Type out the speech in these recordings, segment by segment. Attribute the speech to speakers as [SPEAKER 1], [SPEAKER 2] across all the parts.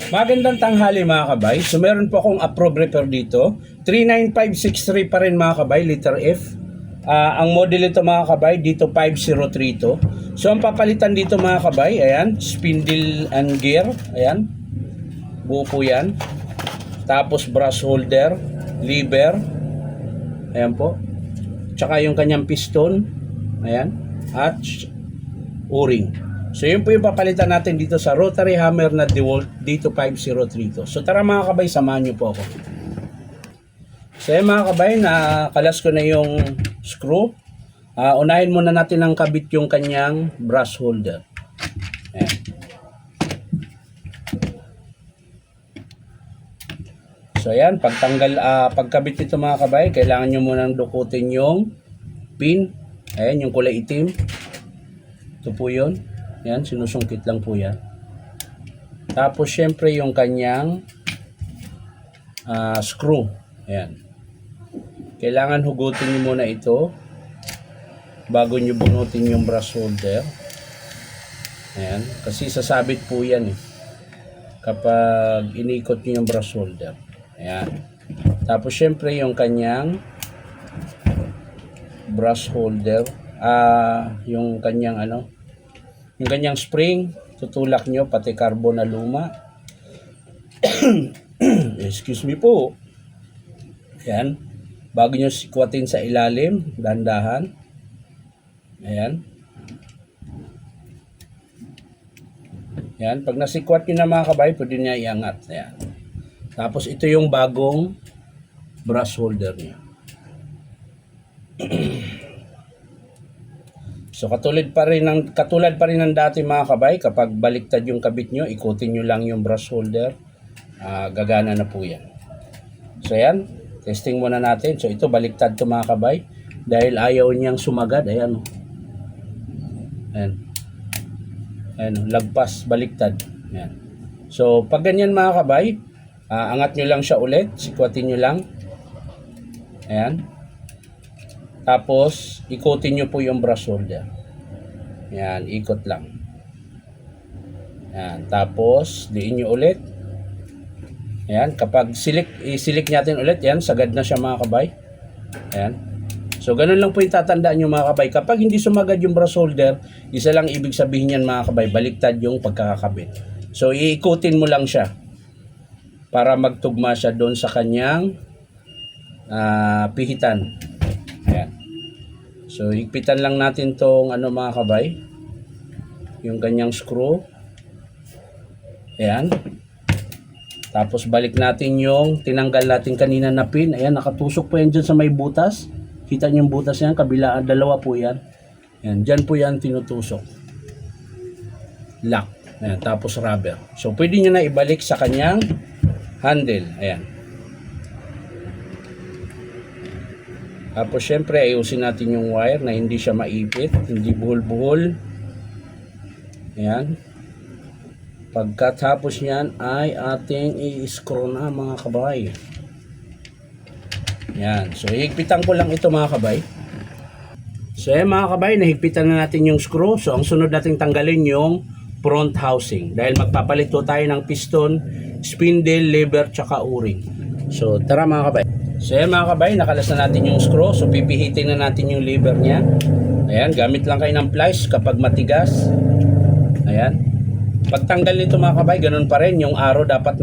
[SPEAKER 1] Magandang tanghali mga kabay. So meron po akong approved repair dito. 39563 pa rin mga kabay, letter F. Ang model ito mga kabay, dito 503 to. So ang papalitan dito mga kabay, ayan, spindle and gear, ayan. Buo po yan. Tapos brush holder, lever, ayan po. Tsaka yung kanyang piston, ayan, at o-ring. So yun po yung papalitan natin dito sa rotary hammer na DeWalt dito 503 to. So tara mga kabay, samahan nyo po ako. So yun mga kabay, nakalas ko na yung screw. Unahin muna natin ang kabit yung kanyang brush holder. Ayan. So ayan, pagkabit ito mga kabay, kailangan nyo munang dukutin yung pin. Ayan, yung kulay itim. Ito po yun. Yan, sinusungkit lang po yan. Tapos syempre yung kanyang screw. Ayan. Kailangan hugutin nyo muna ito bago nyo bunutin yung brush holder. Ayan. Kasi sasabit po yan kapag inikot nyo yung brush holder. Ayan. Tapos syempre yung kanyang brush holder, yung kanyang yung kanyang spring, tutulak nyo pati carbon na luma. Excuse me po. Ayan. Bago nyo sikwatin sa ilalim, dahan-dahan. Ayan. Ayan. Pag nasikwat nyo na mga kabay, pwede nyo iangat. Ayan. Tapos ito yung bagong brush holder nyo. So katulad pa rin ng dati mga kabay, kapag baliktad yung kabit nyo, ikutin nyo lang yung brush holder, gagana na po yan. So yan, testing muna natin. So ito baliktad to mga kabay, dahil ayaw niyang sumagad. Ayan. Ayan. Ayan, lagpas, baliktad. Ayan. So pag ganyan mga kabay, angat nyo lang siya ulit, sikwatin nyo lang. Ayan. Tapos, ikutin nyo po yung brush holder. Yan, ikot lang. Yan, tapos, diin nyo ulit. Yan, kapag i-select natin ulit, yan, sagad na siya mga kabay. Yan. So, ganun lang po yung tatandaan nyo mga kabay. Kapag hindi sumagad yung brush holder, isa lang ibig sabihin yan mga kabay, baliktad yung pagkakakabit. So, iikutin mo lang siya para magtugma siya doon sa kanyang pihitan. Ayan. So, higpitan lang natin tong mga kabay. Yung kanyang screw. Ayan. Tapos, balik natin yung tinanggal natin kanina na pin. Ayan, nakatusok po yan dyan sa may butas. Kita nyo yung butas yan. Kabila, dalawa po yan. Ayan, dyan po yan tinutusok. Lock. Ayan, tapos rubber. So, pwede nyo na ibalik sa kanyang handle. Ayan. Tapos syempre ayusin natin yung wire na hindi siya maipit, hindi buhol-buhol. Ayan. Pagkatapos yan ay ating i-screw na mga kabay. Ayan. So higpitan ko lang ito mga kabay. So mga kabay, nahigpitan na natin yung screw. So ang sunod natin tanggalin yung front housing. Dahil magpapalit po tayo ng piston, spindle, lever, tsaka o-ring. So tara mga kabay. So yan mga kabay, nakalas na natin yung screw. So pipihitin na natin yung lever niya. Ayan, gamit lang kayo ng pliers kapag matigas. Ayan. Pagtanggal nito mga kabay, ganun pa rin. Yung arrow dapat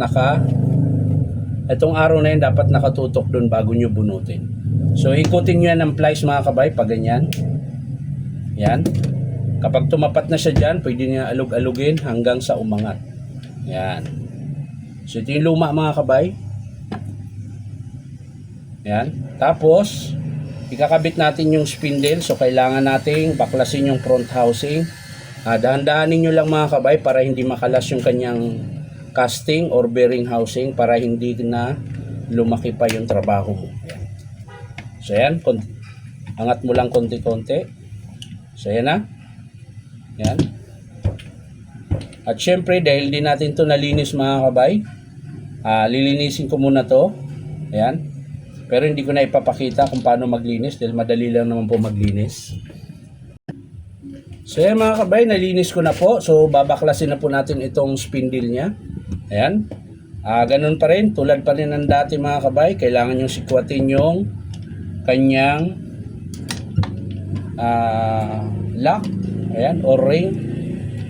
[SPEAKER 1] itong arrow na yun dapat nakatutok dun bago nyo bunutin. So ikutin nyo yan ng pliers mga kabay, pag ganyan. Ayan. Kapag tumapat na siya dyan, pwede nyo alug-alugin hanggang sa umangat. Ayan. So ito yung luma mga kabay. Yan. Tapos, ikakabit natin yung spindle. So, kailangan nating baklasin yung front housing. Dahan-dahanin nyo lang mga kabay para hindi makalas yung kanyang casting or bearing housing para hindi na lumaki pa yung trabaho mo. Yan. So, yan. Angat mo lang konti-konti. So, yan na. Yan. At syempre, dahil di natin to nalinis mga kabay, lilinisin ko muna to. Ayan. Pero hindi ko na ipapakita kung paano maglinis dahil madali lang naman po maglinis. So yan mga kabay, nalinis ko na po. So babaklasin na po natin itong spindle niya. Ayan. Ganun pa rin, tulad pa rin ng dati mga kabay, kailangan nyo sikwatin yung kanyang lock, ayan, or ring.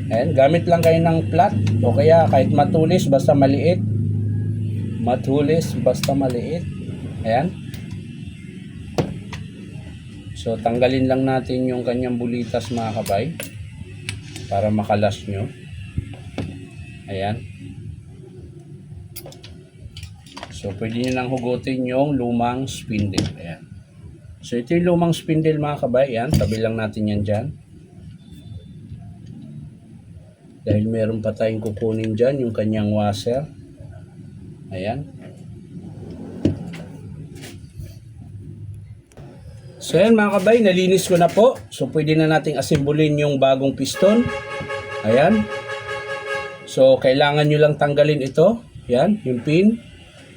[SPEAKER 1] Ayan, gamit lang kayo ng flat o kaya kahit matulis basta maliit. Matulis basta maliit. Ayan. So tanggalin lang natin yung kanyang bulitas mga kabay para makalas nyo. Ayan. So, pwede nyo nang hugutin yung lumang spindle. Ayan. So, ito yung lumang spindle mga kabay. Ayan. Tabi lang natin yan dyan. Dahil meron pa tayong kukunin dyan, yung kanyang washer. Ayan. So, ayan mga kabay. Nalinis ko na po. So, pwede na nating asimbulin yung bagong piston. Ayan. So, kailangan nyo lang tanggalin ito. Ayan. Yung pin.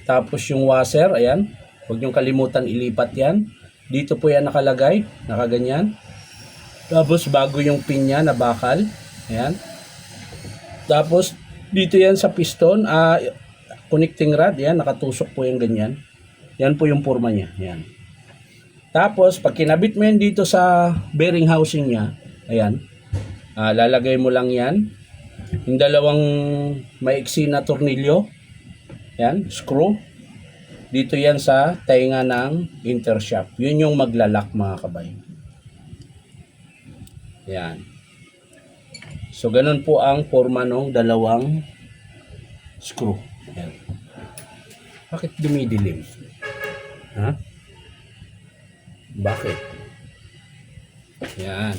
[SPEAKER 1] Tapos yung washer, ayan. Huwag niyong kalimutan ilipat yan. Dito po yan nakalagay, nakaganyan. Tapos bago yung pin niya na bakal, ayan. Tapos dito yan sa piston, connecting rod, ayan, nakatusok po yung ganyan. Yan po yung forma niya, ayan. Tapos pag kinabit mo yan dito sa bearing housing niya, ayan. Lalagay mo lang yan. Yung dalawang maiksi na tornilyo, yan, screw. Dito yan sa tainga ng intershaft. Yun yung maglalak mga kabay. Yan. So, ganun po ang forma ng dalawang screw. Yan. Bakit dumidilim? Ha? Bakit? Yan.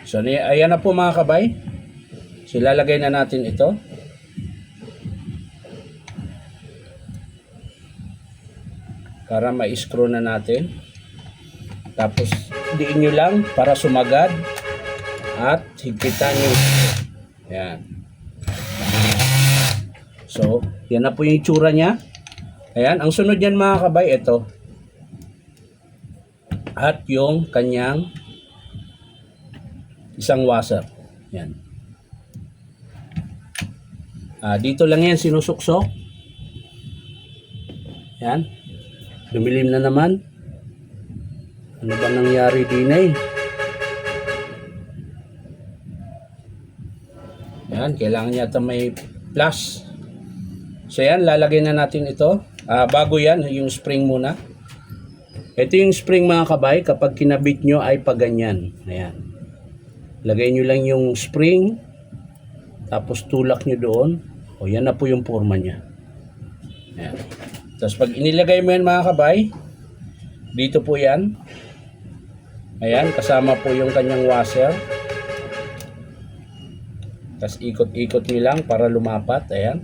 [SPEAKER 1] So, ayan na po mga kabay. So, ilalagay na natin ito. Para ma-screw na natin. Tapos diin nyo lang para sumagad at higpitan nyo. Yan. So, yan na po yung itsura niya. Ayan, ang sunod yan mga kabay, ito. At yung kanyang isang washer. Yan. Dito lang yan sinusuksok. Yan. Dumilim na naman. Ano ba nangyari din eh? Yan, kailangan yata may plus. So yan, lalagay na natin ito. Bago yan, yung spring muna. Ito yung spring mga kabay, kapag kinabit nyo ay paganyan. Ayan. Lagay nyo lang yung spring. Tapos tulak nyo doon. O yan na po yung forma niya. Ayan. Tapos pag inilagay mo yan mga kabay, dito po yan. Ayan, kasama po yung kanyang washer. Tapos ikot-ikot nyo lang para lumapat. Ayan.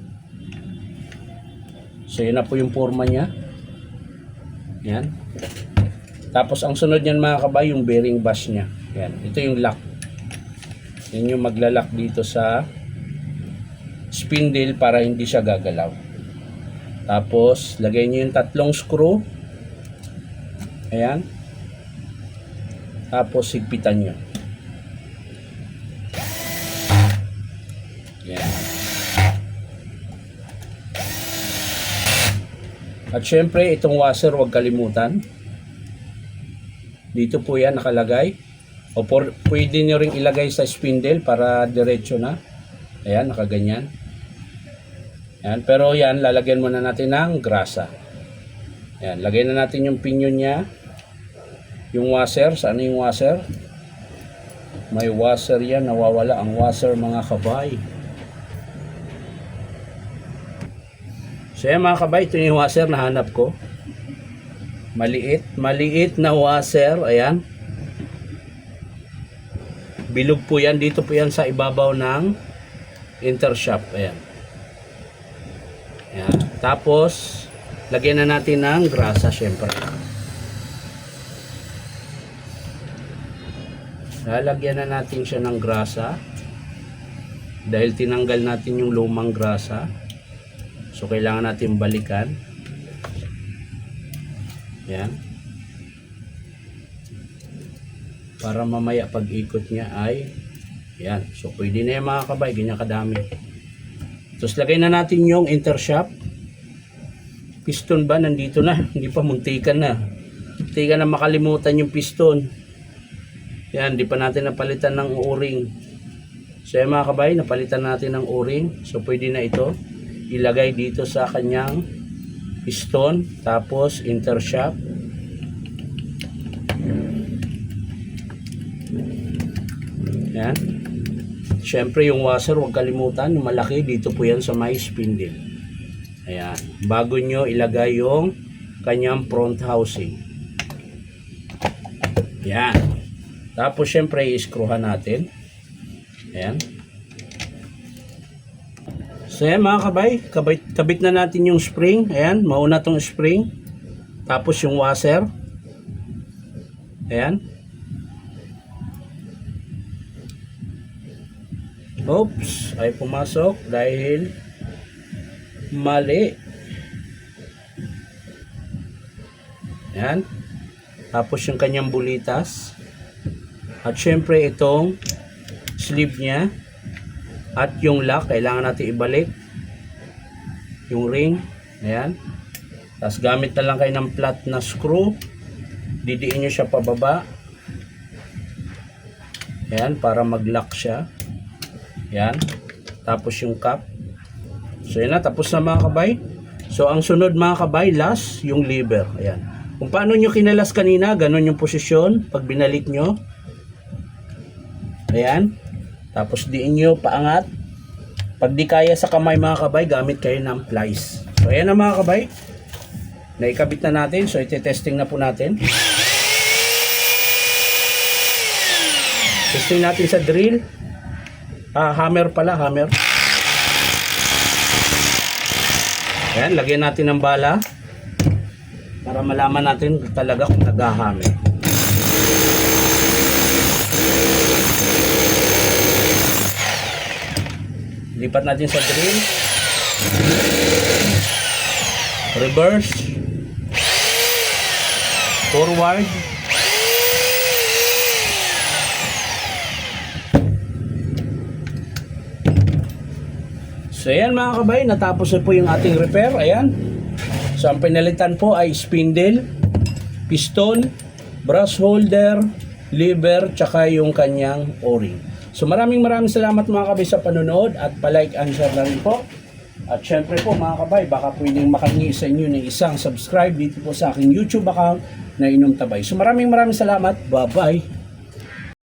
[SPEAKER 1] So yun na po yung forma niya. Ayan. Tapos ang sunod niyan mga kabay, yung bearing bash niya. Ayan. Ito yung lock. Yan yung maglalak dito sa spindle para hindi siya gagalaw. Tapos, lagay nyo yung tatlong screw. Ayan. Tapos, higpitan nyo. Ayan. At syempre, itong washer, huwag kalimutan. Dito po yan nakalagay. O pwede nyo ring ilagay sa spindle para diretso na. Ayan, nakaganyan. Yan, pero yan, lalagyan muna natin ng grasa. Yan, lagay na natin yung pinion niya. Yung washer, saan yung washer? May washer yan, nawawala ang washer mga kabay. So yan mga kabay, ito yung washer na hanap ko. Maliit na washer, ayan. Bilog po yan, dito po yan sa ibabaw ng intershaft, ayan. Ayan. Tapos, lagyan na natin ng grasa syempre. Lalagyan na natin siya ng grasa. Dahil tinanggal natin yung lumang grasa. So, kailangan natin balikan. Ayan. Para mamaya pag ikot niya ay ayan. So, pwede na yung mga kabay. Ganyan kadami. Tapos lagay na natin yung intershaft. Piston ba? Nandito na. Hindi pa, muntikan na. Muntikan na makalimutan yung piston. Yan, di pa natin napalitan ng o-ring. So yan mga kabay, napalitan natin ng o-ring. So pwede na ito ilagay dito sa kanyang piston. Tapos intershaft. Yan. Siyempre yung washer, huwag kalimutan. Yung malaki, dito po yan sa may spindle. Ayan, bago nyo ilagay yung kanyang front housing. Ayan. Tapos syempre i-screwhan natin. Ayan. So ayan mga kabay, kabit na natin yung spring. Ayan, mauna tong spring. Tapos yung washer. Ayan. Oops, ay pumasok dahil mali. Yan. Tapos yung kanyang bulitas. At syempre itong sleeve niya. At yung lock, kailangan natin ibalik. Yung ring. Ayan. Tapos gamit na lang kayo ng flat na screw. Didiin nyo siya pababa. Ayan, para mag-lock siya. Ayan. Tapos yung cap. So yan na, tapos na mga kabay. So ang sunod mga kabay, last, yung lever. Ayan. Kung paano nyo kinalas kanina, ganun yung posisyon pag binalik nyo. Ayan. Tapos diin nyo paangat. Pag di kaya sa kamay mga kabay, gamit kayo ng plies. So ayan na mga kabay. Naikabit na natin. So iti-testing na po natin. Testing natin sa drill. Hammer pala, hammer. Ayan, lagyan natin ng bala para malaman natin talaga kung nag-hammer. Lipat natin sa drill. Reverse. Forward. So ayan mga kabay, natapos na po yung ating repair. Ayan. So ang pinalitan po ay spindle, piston, brush holder, lever, tsaka yung kanyang o-ring. So maraming salamat mga kabay sa panonood at palike and share na rin po. At syempre po mga kabay, baka pwedeng makangi sa inyo ng isang subscribe dito po sa aking YouTube account na Inom Tabay. So maraming salamat. Bye bye.